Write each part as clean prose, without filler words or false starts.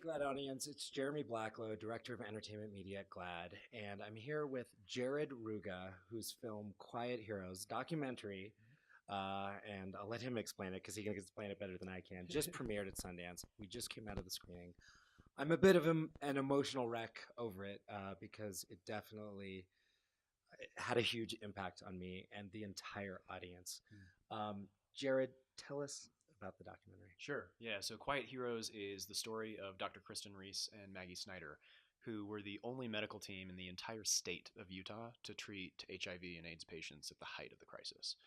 GLAAD audience. It's Jeremy Blacklow, Director of Entertainment Media at GLAAD, and I'm here with Jared Ruga, whose film Quiet Heroes, documentary, and I'll let him explain it because he can explain it better than I can, just premiered at Sundance. We just came out of the screening. I'm a bit of an emotional wreck over it because it definitely had a huge impact on me and the entire audience. Jared, tell us about the documentary. Sure. Yeah. So Quiet Heroes is the story of Dr. Kristen Reese and Maggie Snyder, who were the only medical team in the entire state of Utah to treat HIV and AIDS patients at the height of the crisis.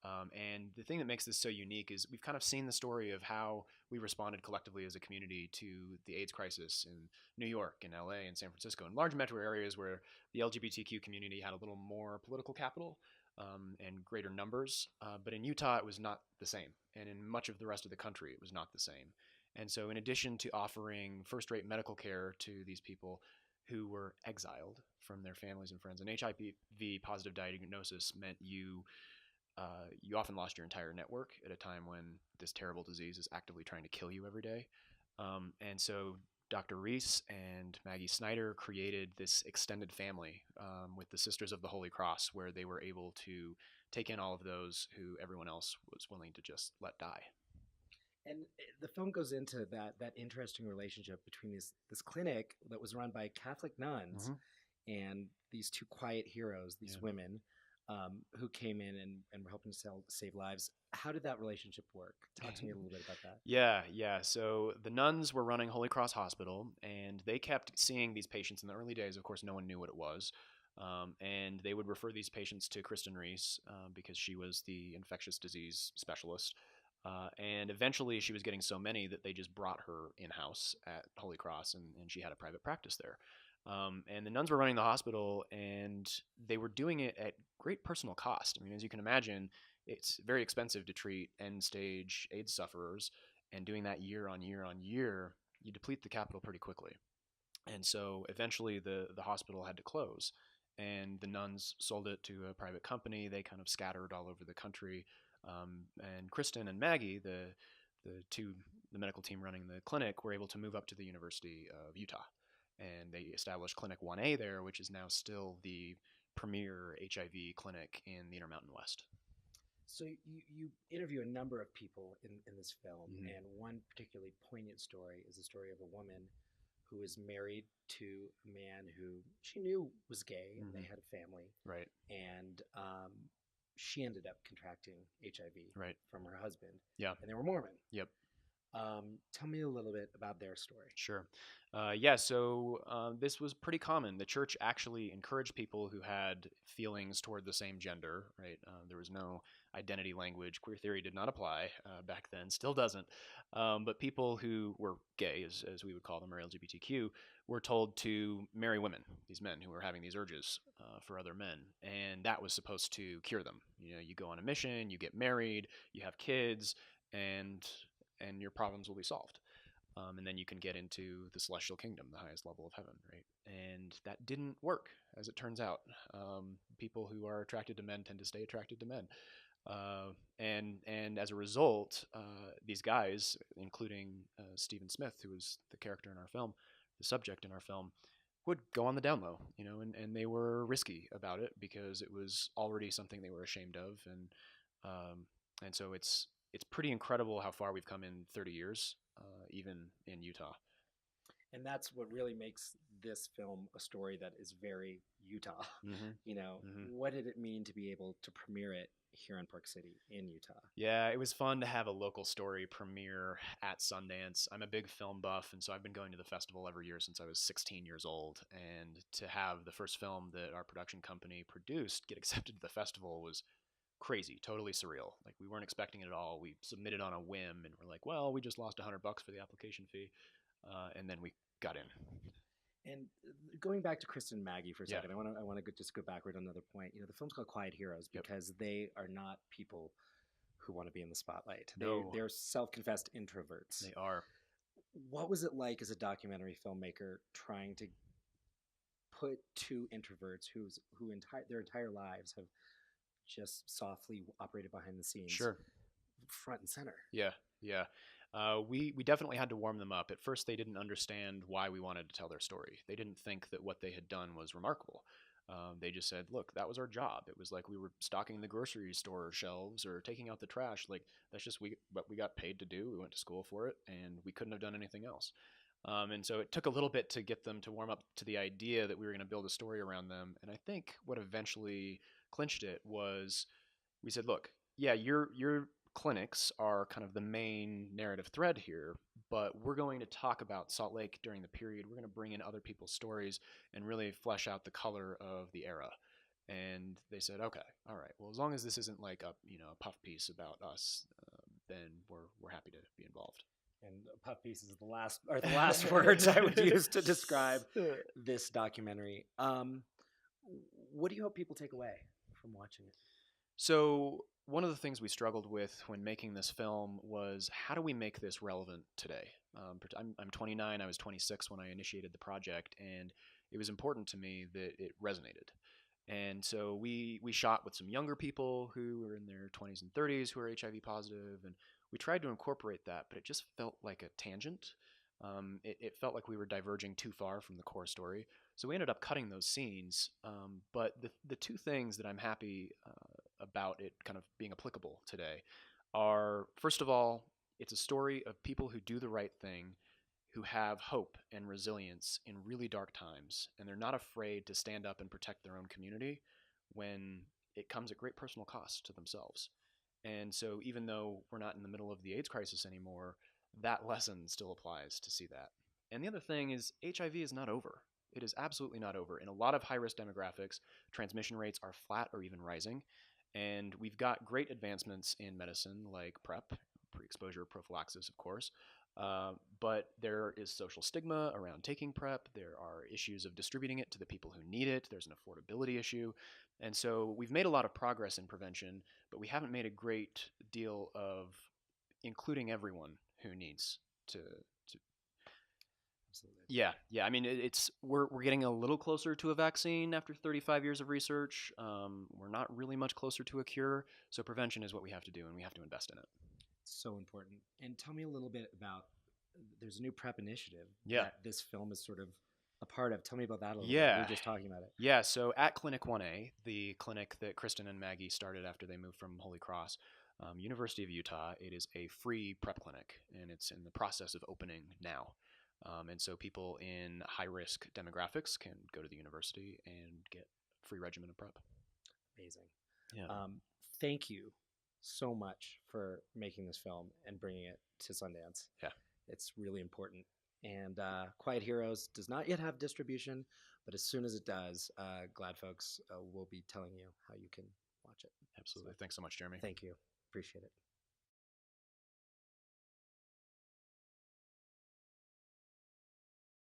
And the thing that makes this so unique is we've kind of seen the story of how we responded collectively as a community to the AIDS crisis in New York and LA and San Francisco, and large metro areas where the LGBTQ community had a little more political capital and greater numbers. But in Utah, it was not the same. And in much of the rest of the country, it was not the same. And so, in addition to offering first rate medical care to these people who were exiled from their families and friends, an HIV positive diagnosis meant you often lost your entire network at a time when this terrible disease is actively trying to kill you every day. And so Dr. Reese and Maggie Snyder created this extended family with the Sisters of the Holy Cross, where they were able to take in all of those who everyone else was willing to just let die. And the film goes into that interesting relationship between this clinic that was run by Catholic nuns and these two quiet heroes, these women who came in and were helping to save lives. How did that relationship work? Talk to me a little bit about that. Yeah. So the nuns were running Holy Cross Hospital, and they kept seeing these patients in the early days. Of course, no one knew what it was. And they would refer these patients to Kristen Reese because she was the infectious disease specialist. And eventually she was getting so many that they just brought her in-house at Holy Cross, and she had a private practice there. And the nuns were running the hospital, and they were doing it at great personal cost. I mean, as you can imagine, it's very expensive to treat end-stage AIDS sufferers, and doing that year on year on year, you deplete the capital pretty quickly. And so eventually the hospital had to close, and the nuns sold it to a private company. They kind of scattered all over the country. And Kristen and Maggie, the medical team running the clinic, were able to move up to the University of Utah. And they established Clinic 1A there, which is now still the premier HIV clinic in the Intermountain West. So you interview a number of people in this film, and one particularly poignant story is the story of a woman who was married to a man who she knew was gay, and they had a family. Right. And she ended up contracting HIV from her husband. Yeah. And they were Mormon. Yep. Tell me a little bit about their story. Sure. So this was pretty common. The church actually encouraged people who had feelings toward the same gender, right? There was no identity language. Queer theory did not apply back then, still doesn't. But people who were gay, as we would call them, or LGBTQ, were told to marry women, these men who were having these urges for other men. And that was supposed to cure them. You know, you go on a mission, you get married, you have kids, and your problems will be solved. And then you can get into the celestial kingdom, the highest level of heaven, right? And that didn't work, as it turns out. People who are attracted to men tend to stay attracted to men. And as a result, these guys, including Stephen Smith, who was the character in our film, the subject in our film, would go on the down low, you know, and they were risky about it because it was already something they were ashamed of. And so it's pretty incredible how far we've come in 30 years, even in Utah. And that's what really makes this film a story that is very Utah. You know, what did it mean to be able to premiere it here in Park City in Utah? Yeah, it was fun to have a local story premiere at Sundance. I'm a big film buff, and so I've been going to the festival every year since I was 16 years old. And to have the first film that our production company produced get accepted to the festival was crazy, totally surreal. Like, we weren't expecting it at all. We submitted on a whim, and we're like, well, we just lost $100 for the application fee, and then we got in. And going back to Kristen and Maggie for a second, I want to just go backward on another point. You know, the film's called Quiet Heroes because they are not people who want to be in the spotlight. They're self-confessed introverts. They are. What was it like as a documentary filmmaker trying to put two introverts who their entire lives have just softly operated behind the scenes, front and center? Yeah. We definitely had to warm them up. At first, they didn't understand why we wanted to tell their story. They didn't think that what they had done was remarkable. They just said, "Look, that was our job. It was like we were stocking the grocery store shelves or taking out the trash. Like that's just what we got paid to do. We went to school for it, and we couldn't have done anything else." And so it took a little bit to get them to warm up to the idea that we were going to build a story around them. And I think what eventually clinched it was we said, "Look, yeah, your clinics are kind of the main narrative thread here, but we're going to talk about Salt Lake during the period. We're going to bring in other people's stories and really flesh out the color of the era." And they said, "Okay, all right. Well, as long as this isn't like a puff piece about us, then we're happy to be involved." And puff piece is the last words I would use to describe this documentary. What do you hope people take away from watching it? So one of the things we struggled with when making this film was how do we make this relevant today? I'm 29. I was 26 when I initiated the project, and it was important to me that it resonated. And so we shot with some younger people who were in their 20s and 30s who are HIV positive, and we tried to incorporate that, but it just felt like a tangent. It felt like we were diverging too far from the core story. So we ended up cutting those scenes. But the two things that I'm happy about it kind of being applicable today are, first of all, it's a story of people who do the right thing, who have hope and resilience in really dark times, and they're not afraid to stand up and protect their own community when it comes at great personal cost to themselves. And so even though we're not in the middle of the AIDS crisis anymore, that lesson still applies to see that. And the other thing is HIV is not over. It is absolutely not over. In a lot of high-risk demographics, transmission rates are flat or even rising. And we've got great advancements in medicine like PrEP, pre-exposure prophylaxis, of course. But there is social stigma around taking PrEP. There are issues of distributing it to the people who need it. There's an affordability issue. And so we've made a lot of progress in prevention, but we haven't made a great deal of including everyone who needs to. Absolutely. Yeah. I mean, we're getting a little closer to a vaccine after 35 years of research. We're not really much closer to a cure. So prevention is what we have to do, and we have to invest in it. So important. And tell me a little bit about, there's a new PrEP initiative that this film is sort of a part of. Tell me about that a little bit. We were just talking about it. Yeah, so at Clinic 1A, the clinic that Kristen and Maggie started after they moved from Holy Cross, University of Utah, it is a free PrEP clinic, and it's in the process of opening now. And so people in high-risk demographics can go to the university and get a free regimen of PrEP. Amazing. Yeah. Thank you so much for making this film and bringing it to Sundance. Yeah. It's really important. And Quiet Heroes does not yet have distribution, but as soon as it does, GLAAD folks will be telling you how you can watch it. Absolutely. Thanks so much, Jeremy. Thank you. Appreciate it.